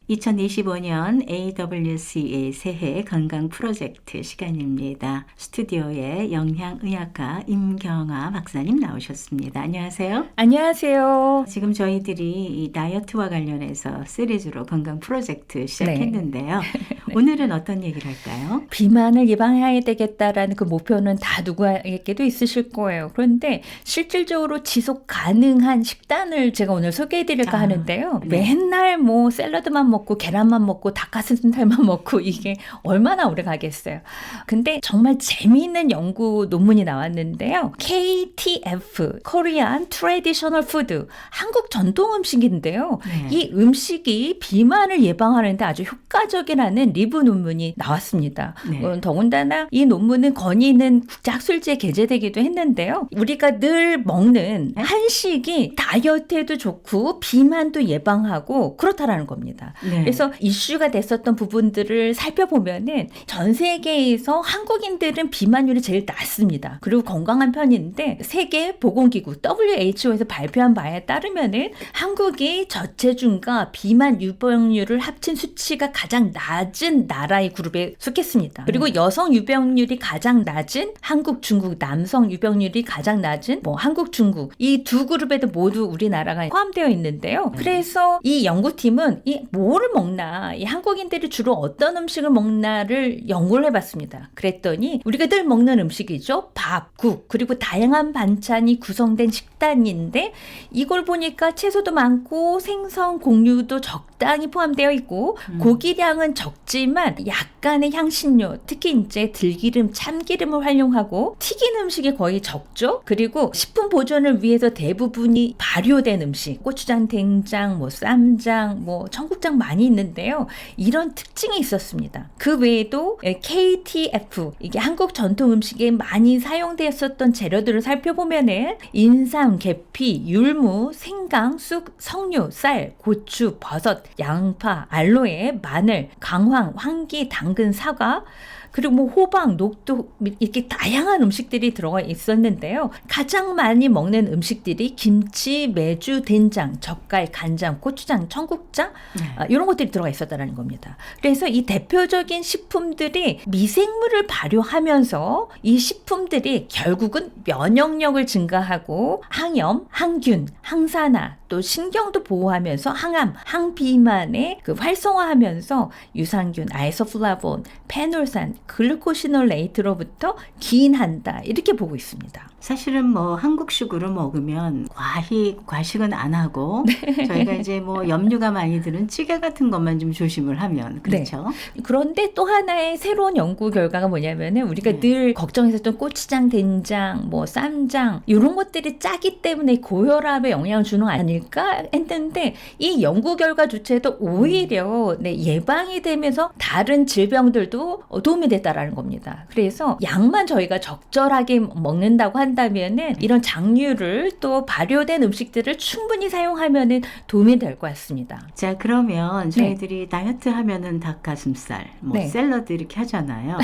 2025년 AWC의 새해 건강 프로젝트 시간입니다. 스튜디오에 영양의학과 임경아 박사님 나오셨습니다. 안녕하세요. 안녕하세요. 지금 저희들이 이 다이어트와 관련해서 시리즈로 건강 프로젝트 시작했는데요. 네. 오늘은 어떤 얘기를 할까요? 비만을 예방해야 되겠다라는 그 목표는 다 누구에게도 있으실 거예요. 그런데 실질적으로 지속 가능한 식단을 제가 오늘 소개해드릴까 하는데요. 네. 맨날 뭐 샐러드만 먹고 계란만 먹고 닭가슴살만 먹고 이게 얼마나 오래 가겠어요. 근데 정말 재미있는 연구 논문이 나왔는데요. KTF, Korean Traditional Food, 한국 전통 음식인데요. 네. 이 음식이 비만을 예방하는데 아주 효과적이라는 리뷰 논문이 나왔습니다. 네. 더군다나 이 논문은 건의 있는 국제학술지에 게재되기도 했는데요. 우리가 늘 먹는 한식이 다이어트에도 좋고 비만도 예방하고 그렇다라는 겁니다. 네. 그래서 이슈가 됐었던 부분들을 살펴보면은 전 세계에서 한국인들은 비만율이 제일 낮습니다. 그리고 건강한 편인데 세계보건기구 WHO에서 발표한 바에 따르면은 한국이 저체중과 비만 유병률을 합친 수치가 가장 낮은 나라의 그룹에 속했습니다. 그리고 여성 유병률이 가장 낮은 한국, 중국, 남성 유병률이 가장 낮은 한국, 중국 이 두 그룹에도 모두 우리나라가 포함되어 있는데요. 그래서 이 연구팀은 이 뭐를 먹나, 이 한국인들이 주로 어떤 음식을 먹나를 연구를 해봤습니다. 그랬더니 우리가 늘 먹는 음식이죠. 밥, 국, 그리고 다양한 반찬이 구성된 식단인데 이걸 보니까 채소도 많고 생선, 곡류도 적당히 포함되어 있고 고기량은 적지만 약간의 향신료, 특히 이제 들기름, 참기름을 활용하고 튀긴 음식이 거의 적죠. 그리고 식품 보존을 위해서 대부분이 발효된 음식, 고추장, 된장, 쌈장, 청국장 많이 있는데요. 이런 특징이 있었습니다. 그 외에도 KTF, 이게 한국 전통 음식에 많이 사용되었었던 재료들을 살펴보면은 인삼, 계피, 율무, 생강, 쑥, 석류, 쌀, 고추, 버섯, 양파, 알로에, 마늘, 강황, 황기, 당근, 사과, 그리고 호박, 녹두 이렇게 다양한 음식들이 들어가 있었는데요. 가장 많이 먹는 음식들이 김치, 메주, 된장, 젓갈, 간장, 고추장, 청국장 이런 것들이 들어가 있었다는 겁니다. 그래서 이 대표적인 식품들이 미생물을 발효하면서 이 식품들이 결국은 면역력을 증가하고 항염, 항균, 항산화, 또 신경도 보호하면서 항암, 항비만에 활성화하면서 유산균, 아이소플라본, 페놀산, 글루코시놀레이트로부터 기인한다 이렇게 보고 있습니다. 사실은 한국식으로 먹으면 과식은 안 하고 저희가 이제 염류가 많이 드는 찌개 같은 것만 좀 조심을 하면 그렇죠. 네. 그런데 또 하나의 새로운 연구 결과가 뭐냐면은 우리가 늘 걱정했었던 고추장, 된장, 쌈장 이런 것들이 짜기 때문에 고혈압에 영향을 주는 거 아닐까 했는데 이 연구 결과조차도 오히려 예방이 되면서 다른 질병들도 도움이 됐다라는 겁니다. 그래서 양만 저희가 적절하게 먹는다고 한다면은 이런 장류를 또 발효된 음식들을 충분히 사용하면은 도움이 될 것 같습니다. 자, 그러면 저희들이 다이어트 하면은 닭가슴살, 샐러드 이렇게 하잖아요.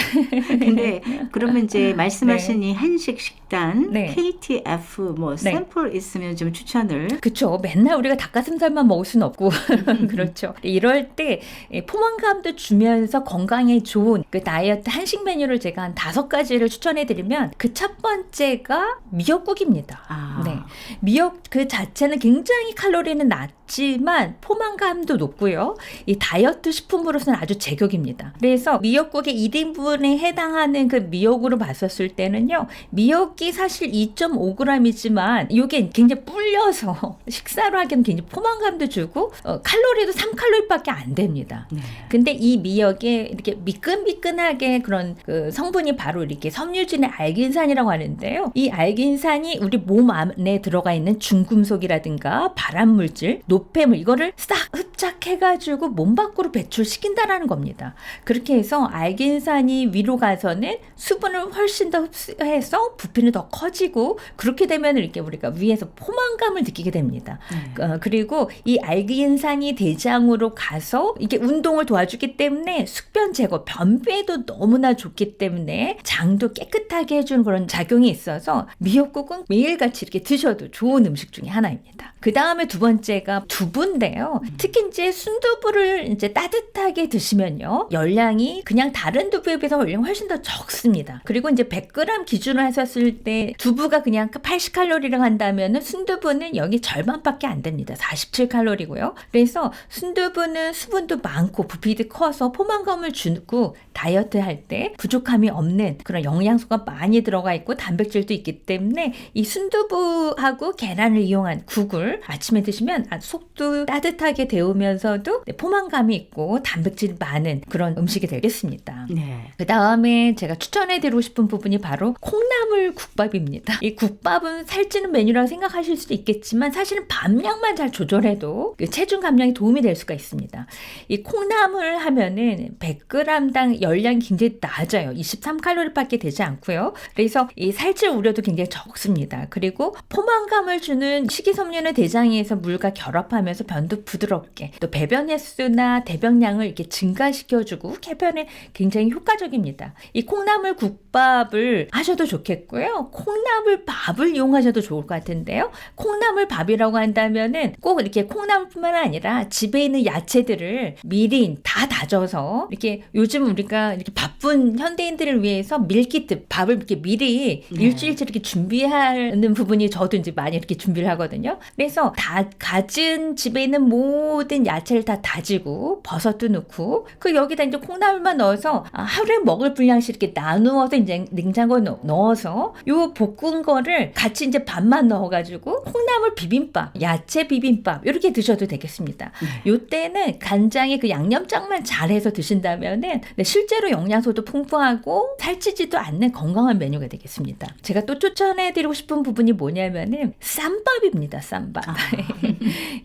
근데 그러면 이제 말씀하신 이 한식 식단 KTF 샘플 있으면 좀 추천을. 그렇죠. 맨날 우리가 닭가슴살만 먹을 수는 없고 그렇죠. 이럴 때 포만감도 주면서 건강에 좋은 그 다이어트 한식 메뉴를 제가 한 5가지를 추천해드리면 그 첫 번째가 미역국입니다. 미역 그 자체는 굉장히 칼로리는 낮지만 포만감도 높고요. 이 다이어트 식품으로서는 아주 제격입니다. 그래서 미역국의 1인분에 해당하는 그 미역으로 봤었을 때는요. 미역이 사실 2.5g이지만 이게 굉장히 불려서 식사로 하기에는 굉장히 포만감도 주고 칼로리도 3칼로리밖에 안 됩니다. 근데 이 미역에 이렇게 미끈미끈하게 그런 그 성분이 바로 이렇게 섬유질의 알긴산이라고 하는데요. 이 알긴산이 우리 몸 안에 들어가 있는 중금속이라든가 발암물질, 노폐물 이거를 싹 흡착해가지고 몸 밖으로 배출시킨다라는 겁니다. 그렇게 해서 알긴산이 위로 가서는 수분을 훨씬 더 흡수해서 부피는 더 커지고 그렇게 되면 이렇게 우리가 위에서 포만감을 느끼게 됩니다. 그리고 이 알긴산이 대장으로 가서 이게 운동을 도와주기 때문에 숙변 제거, 변비에도 너무나 좋기 때문에 장도 깨끗하게 해주는 그런 작용이 있어서 미역국은 매일같이 이렇게 드셔도 좋은 음식 중에 하나입니다. 그 다음에 두 번째가 두부인데요. 특히 이제 순두부를 이제 따뜻하게 드시면요. 열량이 그냥 다른 두부에 비해서 열량 훨씬 더 적습니다. 그리고 이제 100g 기준으로 하셨을 때 두부가 그냥 80칼로리를 한다면은 순두부는 여기 절반밖에 안 됩니다. 47칼로리고요. 그래서 순두부는 수분도 많고 부피도 커서 포만감을 주고 다이어트 할 때 부족함이 없는 그런 영양소가 많이 들어가 있고 단백질도 있기 때문에 이 순두부하고 계란을 이용한 국을 아침에 드시면 속도 따뜻하게 데우면서도 포만감이 있고 단백질 많은 그런 음식이 되겠습니다. 네. 그 다음에 제가 추천해드리고 싶은 부분이 바로 콩나물 국밥입니다. 이 국밥은 살찌는 메뉴라고 생각하실 수도 있겠지만 사실은 밥량만 잘 조절해도 그 체중 감량에 도움이 될 수가 있습니다. 이 콩나물 하면은 100g당 열량이 굉장히 낮아요. 23칼로리밖에 되지 않고요. 그래서 이 살찔 우려도 굉장히 적습니다. 그리고 포만감을 주는 식이섬유는 대장에서 물과 결합하면서 변도 부드럽게 또 배변 횟수나 대변량을 이렇게 증가시켜주고 쾌변에 굉장히 효과적입니다. 이 콩나물 국밥을 하셔도 좋겠고요. 콩나물 밥을 이용하셔도 좋을 것 같은데요. 콩나물 밥이라고 한다면은 꼭 이렇게 콩나물뿐만 아니라 집에 있는 야채들을 미리 다 다져서 이렇게 요즘 우리가 이렇게 바쁜 현대인들을 위해서 밀키트 밥을 이렇게 미리 일주일치 이렇게 준비하는 부분이 저도 이제 많이 이렇게 준비를 하거든요. 그래서 다 가진 집에 있는 모든 야채를 다 다지고 버섯도 넣고 그 여기다 이제 콩나물만 넣어서 하루에 먹을 분량씩 이렇게 나누어서 이제 냉장고에 넣어서 요 볶은 거를 같이 이제 밥만 넣어가지고 콩나물 비빔밥, 야채 비빔밥 이렇게 드셔도 되겠습니다. 요때는 간장에 그 양념장만 잘해서 드신다면은 실제로 영양소도 풍부하고 살찌지도 않는 건강한 메뉴가 되겠습니다. 제가 또 추천해드리고 싶은 부분이 뭐냐면은 쌈밥입니다. 쌈밥.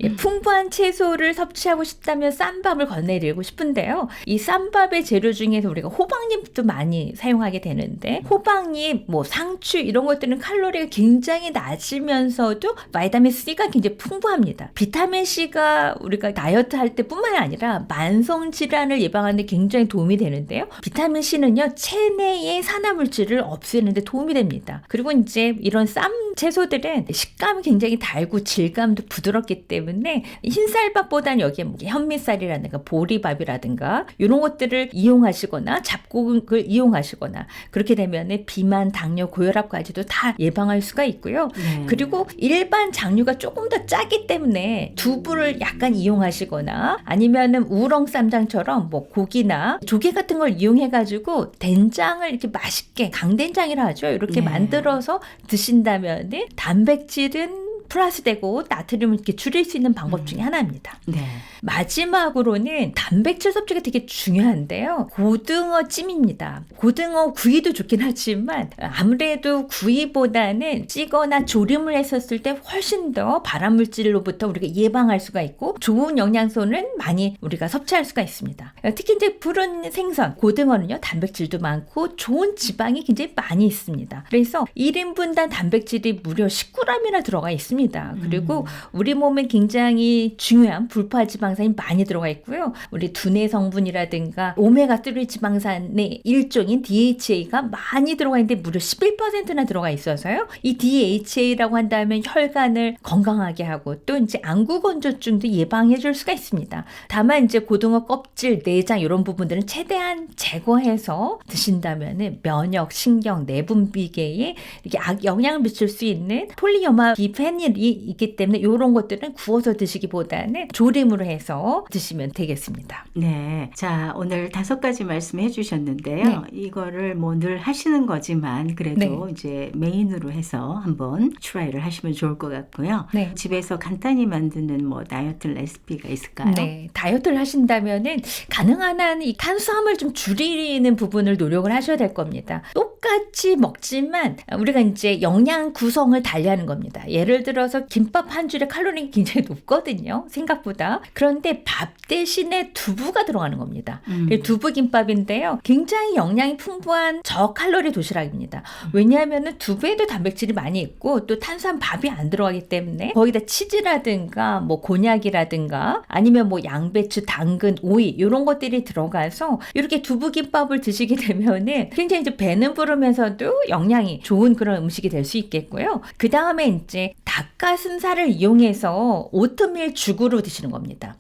예, 풍부한 채소를 섭취하고 싶다면 쌈밥을 권해드리고 싶은데요. 이 쌈밥의 재료 중에서 우리가 호박잎도 많이 사용하게 되는데 호박잎, 뭐 상추 이런 것들은 칼로리가 굉장히 낮으면서도 바이타민 C가 굉장히 풍부합니다. 비타민 C가 우리가 다이어트 할 때뿐만 아니라 만성 질환을 예방하는 데 굉장히 도움이 되는데요. 비타민 C는요, 체내의 산화물질을 없애는 데 도움이 됩니다. 그리고 이제 이런 쌈 채소들은 식감이 굉장히 달고 질감도 부드럽기 때문에 흰쌀밥보다는 여기에 뭐 현미쌀이라든가 보리밥이라든가 이런 것들을 이용하시거나 잡곡을 이용하시거나 그렇게 되면 비만, 당뇨, 고혈압까지도 다 예방할 수가 있고요. 그리고 일반 장류가 조금 더 짜기 때문에 두부를 약간 이용하시거나 아니면은 우렁 쌈장처럼 뭐 고기나 조개 같은 걸 이용해가지고 된장을 이렇게 맛있게 강된장이라 하죠. 이렇게 만들어서 드신다면 단백질은 플러스되고 나트륨을 이렇게 줄일 수 있는 방법 중에 하나입니다. 네. 마지막으로는 단백질 섭취가 되게 중요한데요. 고등어 찜입니다. 고등어 구이도 좋긴 하지만 아무래도 구이보다는 찌거나 조림을 했었을 때 훨씬 더 발암물질로부터 우리가 예방할 수가 있고 좋은 영양소는 많이 우리가 섭취할 수가 있습니다. 특히 이제 푸른 생선, 고등어는요 단백질도 많고 좋은 지방이 굉장히 많이 있습니다. 그래서 1인분당 단백질이 무려 10g이나 들어가 있습니다. 그리고 우리 몸에 굉장히 중요한 불포화 지방산이 많이 들어가 있고요. 우리 두뇌 성분이라든가 오메가3 지방산의 일종인 DHA가 많이 들어가 있는데 무려 11%나 들어가 있어서요. 이 DHA라고 한다면 혈관을 건강하게 하고 또 이제 안구건조증도 예방해 줄 수가 있습니다. 다만 이제 고등어 껍질, 내장 이런 부분들은 최대한 제거해서 드신다면은 면역, 신경, 내분비계에 이렇게 영향을 미칠 수 있는 폴리어마 비페닐 이 있기 때문에 이런 것들은 구워서 드시기보다는 조림으로 해서 드시면 되겠습니다. 네. 자, 오늘 5가지 말씀해 주셨는데요. 네. 이거를 뭐 늘 하시는 거지만 그래도 이제 메인으로 해서 한번 트라이를 하시면 좋을 것 같고요. 네. 집에서 간단히 만드는 뭐 다이어트 레시피가 있을까요? 네. 다이어트를 하신다면은 가능한 한 이 탄수화물 좀 줄이는 부분을 노력을 하셔야 될 겁니다. 똑같이 먹지만 우리가 이제 영양 구성을 달리하는 겁니다. 예를 들어서 김밥 한 줄에 칼로리가 굉장히 높거든요. 생각보다. 그런데 밥 대신에 두부가 들어가는 겁니다. 두부김밥인데요. 굉장히 영양이 풍부한 저칼로리 도시락입니다. 왜냐하면 두부에도 단백질이 많이 있고 또 탄수화물 밥이 안 들어가기 때문에 거기다 치즈라든가 뭐 곤약이라든가 아니면 뭐 양배추, 당근, 오이 이런 것들이 들어가서 이렇게 두부김밥을 드시게 되면은 굉장히 이제 배는 부르면서도 영양이 좋은 그런 음식이 될 수 있겠고요. 그 다음에 이제 닭 닭가슴살을 이용해서 오트밀 죽으로 드시는 겁니다.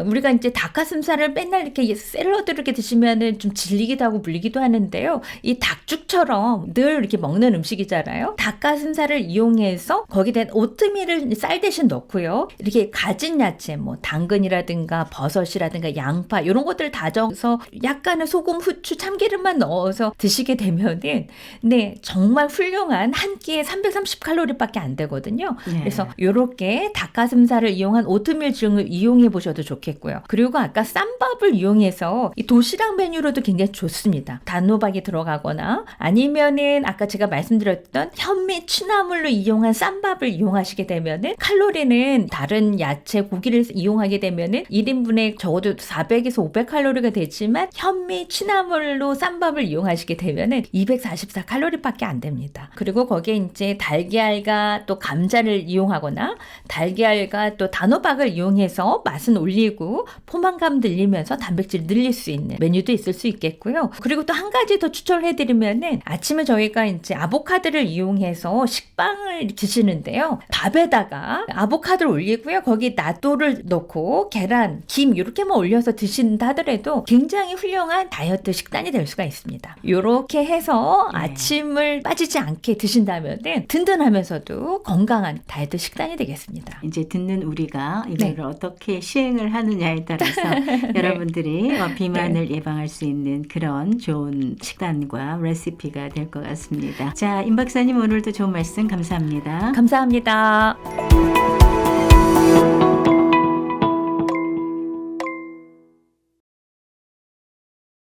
우리가 이제 닭가슴살을 맨날 이렇게 샐러드 이렇게 드시면은 좀 질리기도 하고 물리기도 하는데요. 이 닭죽처럼 늘 이렇게 먹는 음식이잖아요. 닭가슴살을 이용해서 거기에 오트밀을 쌀 대신 넣고요. 이렇게 가진 야채, 뭐 당근이라든가 버섯이라든가 양파 이런 것들을 다져서 약간의 소금, 후추, 참기름만 넣어서 드시게 되면은 네, 정말 훌륭한 한 끼에 330칼로리밖에 안 되거든요. 네. 그래서 이렇게 닭가슴살을 이용한 오트밀 죽을 이용해 보셔도 좋겠고요. 그리고 아까 쌈밥을 이용해서 이 도시락 메뉴로도 굉장히 좋습니다. 단호박이 들어가거나 아니면은 아까 제가 말씀드렸던 현미 취나물로 이용한 쌈밥을 이용하시게 되면은 칼로리는 다른 야채, 고기를 이용하게 되면은 1인분에 적어도 400에서 500칼로리가 되지만 현미 취나물로 쌈밥을 이용하시게 되면은 244칼로리밖에 안 됩니다. 그리고 거기에 이제 달걀과 또 감자를 이용하거나 달걀과 또 단호박을 이용해서 맛은 올리고 포만감 늘리면서 단백질 늘릴 수 있는 메뉴도 있을 수 있겠고요. 그리고 또 한 가지 더 추천을 해드리면은 아침에 저희가 이제 아보카도를 이용해서 식빵을 드시는데요. 밥에다가 아보카도를 올리고요. 거기 나또를 넣고 계란, 김 이렇게만 올려서 드신다 하더라도 굉장히 훌륭한 다이어트 식단이 될 수가 있습니다. 이렇게 해서 아침을 빠지지 않게 드신다면은 든든하면서도 건강한 다이어트 식단이 되겠습니다. 이제 듣는 우리가 이걸 어떻게 시행을 하느냐에 따라서 여러분들이 비만을 예방할 수 있는 그런 좋은 식단과 레시피가 될 것 같습니다. 자, 임 박사님 오늘도 좋은 말씀 감사합니다. 감사합니다.